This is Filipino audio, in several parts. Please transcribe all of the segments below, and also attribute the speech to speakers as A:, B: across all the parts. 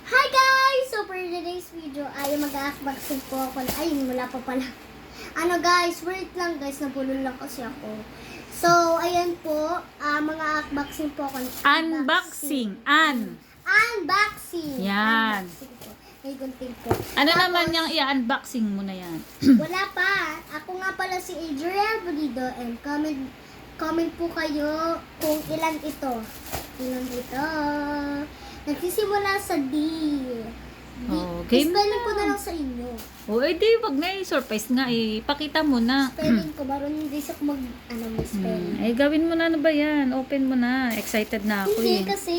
A: Hi guys! So for today's video ay mag-unboxing po ako. Ay, wala pa pala. Ano guys, wait lang guys, nabulol lang kasi ako. So, ayan po, mga unboxing po ako.
B: Unboxing.
A: Unboxing.
B: Yan.
A: Unboxing po. May gunting po.
B: Ano
A: Tapos,
B: naman yung i-unboxing mo na yan?
A: wala pa. Ako nga pala si Adriel Bonido and comment po kayo kung ilan ito. Ilan ito. Nagsisimula sa D.
B: Oh, game
A: Spelling
B: na.
A: ko na lang sa inyo.
B: O, di, wag na i-surprise nga. Ipakita mo na.
A: Spelling ko, marunong din sa mag, may spelling.
B: Gawin mo na, ano ba yan? Open mo na. Excited na ako
A: Hindi
B: eh.
A: kasi,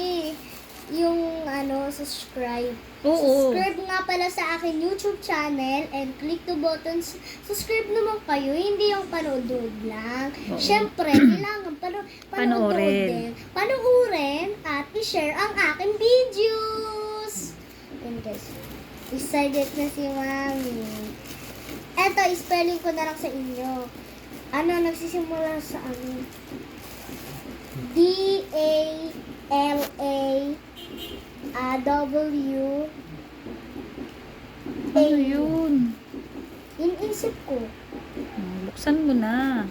A: yung subscribe.
B: Oo.
A: Subscribe nga pala sa akin YouTube channel and click the button. Subscribe naman kayo, hindi yung panood lang.
B: Oo.
A: Syempre, kailangan
B: Panoorin.
A: Panoorin at i-share ang aking videos. And guys, excited na si Mami. Eto, spelling ko na lang sa inyo. Ano, nagsisimula sa ano? D-A-L-A-W
B: Ano yun?
A: Inisip ko,
B: Buksan mo na.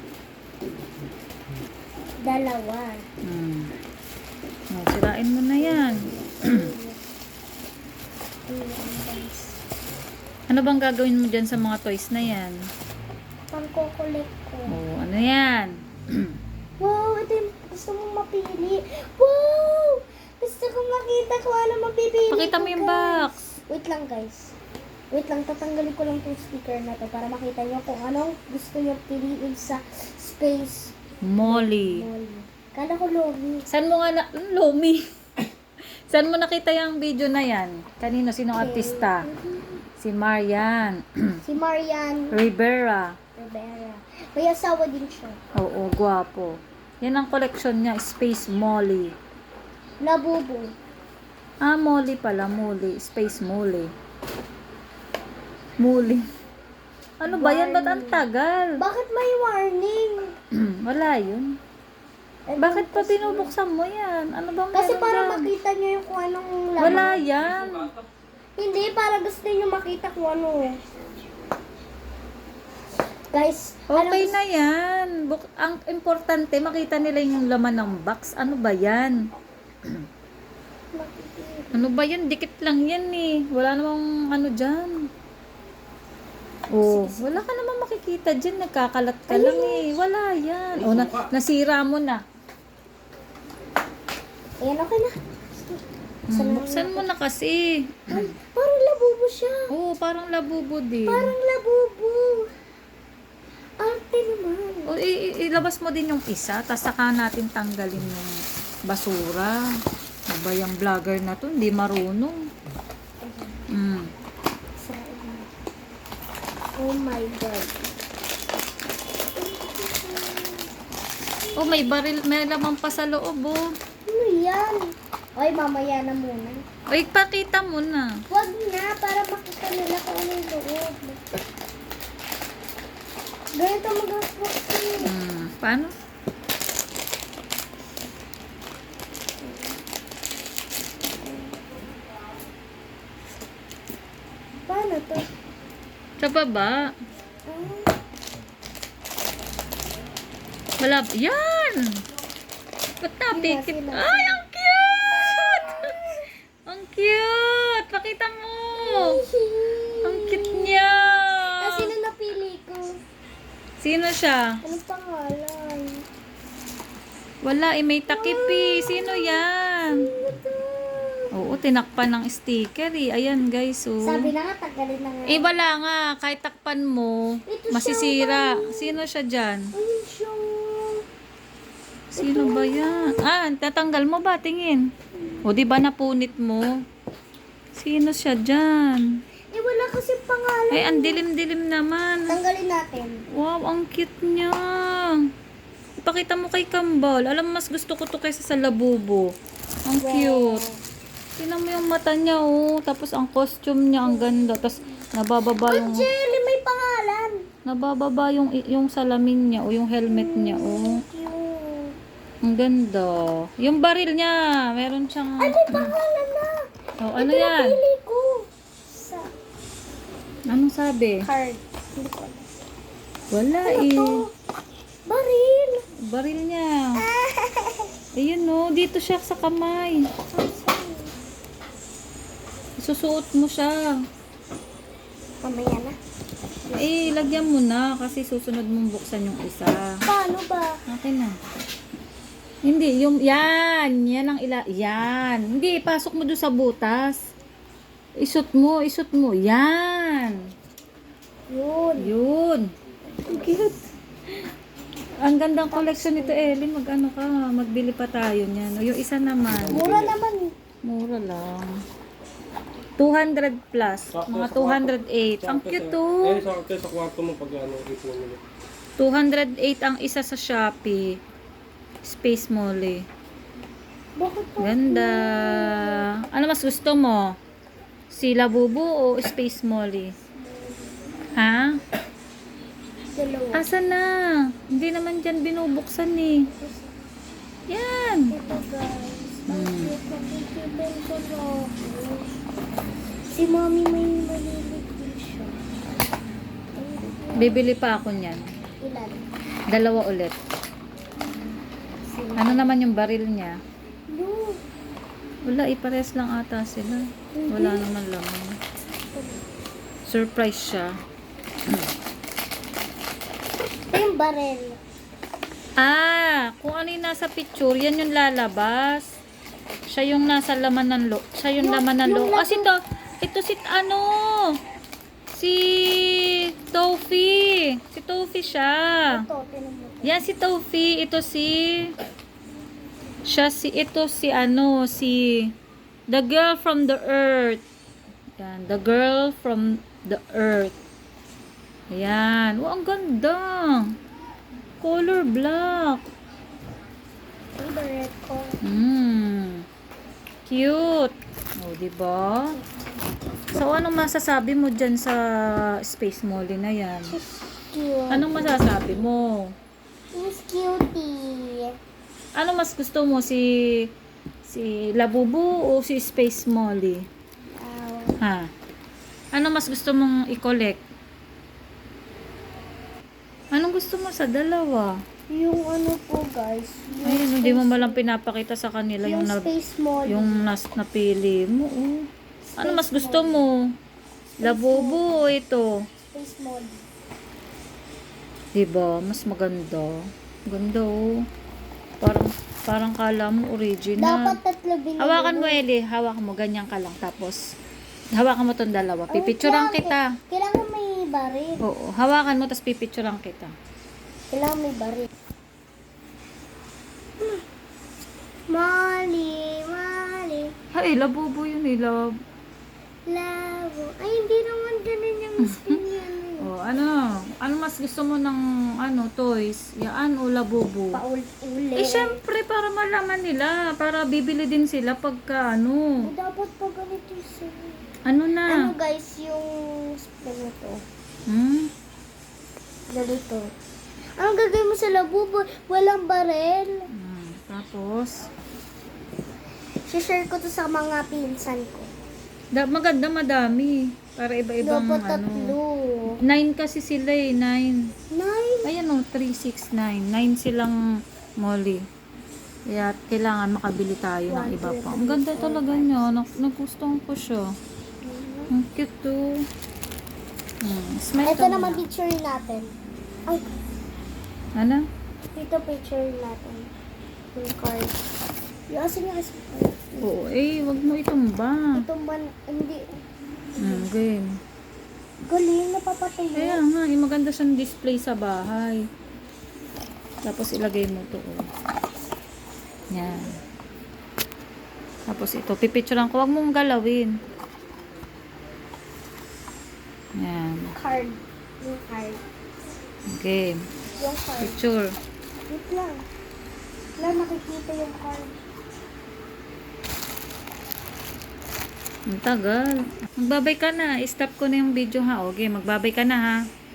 A: dalawa.
B: Sirain mo na yan.
A: Ayan, guys.
B: Ano bang gagawin mo dyan sa mga toys na yan?
A: Pangkukulit ko.
B: Oh, ano yan?
A: Wow, ito yung gusto mong mapili. Wow! Gusto kong makita kung ano mapipili
B: Pakita
A: ko,
B: mo yung
A: guys.
B: box.
A: Wait lang, guys. Wait lang, tatanggalin ko lang itong sticker na to para makita nyo kung anong gusto nyo piliin sa Space
B: Molly.
A: Molly. Kala ko Lomi.
B: Saan mo nga na... Lomi. Saan mo nakita yung video na yan? Kanino? Sinong artista? Si Marian.
A: Si Marian
B: Rivera.
A: Rivera. May asawa din siya.
B: Oo, gwapo. Yan ang collection niya, Space Molly.
A: Labubo.
B: Molly pala, Molly. Space Molly. Molly. Ano ba yan? Ba't ang tagal?
A: Bakit may warning?
B: Wala yun. Bakit pa binubuksan mo yan? Ano bang
A: Kasi
B: meron
A: para
B: dyan?
A: makita nyo yung kung anong laman.
B: Wala yan.
A: Hindi, para gusto nyo makita kung ano. Guys,
B: Okay na yan. Ang importante, makita nila yung laman ng box. Ano ba yan? Ano ba yan? Dikit lang yan eh. Wala namang ano dyan. Oh, wala ka namang makikita dyan. Nagkakalat ka lang eh. Wala yan. Oh, nasira mo na.
A: Ayan, okay na.
B: Buksan mo na kasi.
A: Parang labubo siya.
B: Oo, parang labubo din.
A: Parang labubo. Arte naman.
B: O, ilabas mo din yung isa, tapos saka natin tanggalin yung basura. Ano ba yung vlogger na to? Hindi marunong.
A: Oh my God.
B: Oh, may baril, may laman pa sa loob, oh.
A: Ano yan? Ay, mamaya na muna.
B: Ay, pakita mo na.
A: Wag na, para makita nila kung ano yung loob. Ganito mag-unboxing.
B: Paano?
A: Paano to?
B: Sa baba.
A: Ah,
B: Wala. Yan! Ba't napikit?
A: Sila.
B: Ay, ang cute! Ang cute! Pakita mo! Ang cute niya!
A: sino napili ko?
B: Sino siya?
A: Anong pangalan?
B: Wala, may takip eh. Sino yan?
A: Ano to?
B: Oo, tinakpan ng sticker eh. Ayan guys, oh.
A: Sabi na nga, tagalin na nga.
B: Wala nga. Kahit takpan mo,
A: Ito siya,
B: masisira. Sino siya dyan?
A: Ayun siya.
B: Sino ba yan? Tatanggal mo ba? Tingin. O, di ba napunit mo? Sino siya dyan?
A: Wala kasi pangalan.
B: Ay, ang dilim-dilim naman.
A: Tanggalin natin.
B: Wow, ang cute niya. Ipakita mo kay Kambal. Alam mo, mas gusto ko to kaysa sa labubo. Ang cute. Tingnan mo yung mata niya, oh. Tapos ang costume niya, ang ganda. Tapos nabababa yung...
A: Jelly, may pangalan.
B: Nabababa yung salamin niya o yung helmet niya, oh.
A: Cute.
B: Ang ganda. Yung baril niya, meron siyang...
A: Ay, may pangalan na.
B: Oh, ano
A: Ito
B: yan?
A: napili ko. Sa
B: Anong sabi?
A: card. Hindi ko alam.
B: Wala
A: Ano
B: eh.
A: to? Baril.
B: Baril niya. Ayun no, dito siya sa kamay. Susuot mo siya.
A: Mamaya na.
B: Eh, lagyan mo na kasi susunod mong buksan yung isa.
A: Paano ba?
B: Akin na. Hindi, yung, yan ang yan. Hindi, pasok mo doon sa butas. Isot mo, yan.
A: Yun.
B: Yun. Ang cute. Ang gandang collection nito, Ellie. Mag-ano ka, magbili pa tayo niyan. O, yung isa naman.
A: Mura naman.
B: Mura lang. 200 plus. Mga 208. Ang cute to.
C: Eh, sa kwarto mo pag ano, ipon mo.
B: 208 ang isa sa Shopee. Space Molly.
A: Bakit to?
B: Ganda. Ano mas gusto mo? Si Labubu o Space Molly? Ha?
A: Dalawa.
B: Asa na? Hindi naman dyan binubuksan eh. Yan.
A: Ito guys. Ang cute na kikipin ko na. Si mommy may malilig din siya.
B: Bibili pa ako niyan.
A: Ilan?
B: Dalawa ulit. Ano naman yung baril niya?
A: No.
B: Wala, ipares lang ata sila. Wala naman laman. Surprise siya.
A: Ito yung barel.
B: Kung ano yung nasa picture, yan yung lalabas. Siya yung nasa laman ng loob. Siya yung laman ng loob. Kasi ito si ano? Si Tofi. Si Tofi siya.
A: Ito, tinan mo.
B: Yan si Tofi. Ito si The Girl from the Earth. Yan, The Girl from the Earth. Ayan. Wow, ang ganda. Color black.
A: Yung barel ko.
B: Cute. Oh, diba? So, anong masasabi mo dyan sa Space Molly na yan?
A: Cute.
B: Anong masasabi mo?
A: It's cutie.
B: Ano mas gusto mo? Si Labubu o si Space Molly? Ha? Ano mas gusto mong i-collect? Anong gusto mo sa dalawa?
A: Yung ano po guys.
B: Ayun, hindi mo malang pinapakita sa kanila
A: Yung space mall.
B: yung napili mo. Oh. Ano mas gusto mo? Labubu o ito?
A: Space mall.
B: Diba? Mas maganda. Ganda oh. Parang kala mo original.
A: Dapat tatlo binili.
B: Hawakan mo, Ellie. Hawakan mo. Ganyan ka lang. Tapos, hawakan mo tong dalawa. Pipicturean kita.
A: Kailangan may baril.
B: Oo. Hawakan mo, tapos pipicturean kita.
A: Kailangan may baril. Mali.
B: Ay, labubo yun eh.
A: Labo. Ay, hindi naman ganun yung skin yan.
B: Oh, ano mas gusto mo ng toys? Yan o labubo?
A: Paulit-ulit.
B: Eh, syempre, para malaman nila. Para bibili din sila pagka
A: Dapat pa ganito sila.
B: Ano na?
A: Ano guys, yung spin na to. Ganito. Ang gagawin mo sa labubo? Walang barel.
B: Tapos,
A: Share ko to sa mga pinsan ko.
B: maganda madami. Para iba-ibang
A: Dapat tatlo.
B: 9 kasi sila eh, 9.
A: 9.
B: Ayan o, 3, 6, 9. 9 silang Molly. Kaya kailangan makabili tayo ng iba pa. Ang ganda talaga niya. Nagustuhan ko siya. Ang cute to. Smile
A: Ito
B: ka
A: naman
B: muna.
A: picture natin. Ay,
B: Ano?
A: dito picture natin. Yung card. Yung asin yung card.
B: Oo, wag mo itumba.
A: Itong hindi.
B: Game.
A: Galing, napapatay
B: Kaya
A: yun.
B: nga, maganda siyang display sa bahay. Tapos ilagay mo to. Yan. Tapos ito, pipicturean ko. Huwag mong galawin. Yan.
A: Card. Yung card.
B: Game.
A: Yung card.
B: Picture.
A: Wait lang. Wala nakikita yung card.
B: Ang tagal. Magbabay ka na. Stop ko na yung video ha. Okay, magbabay ka na ha.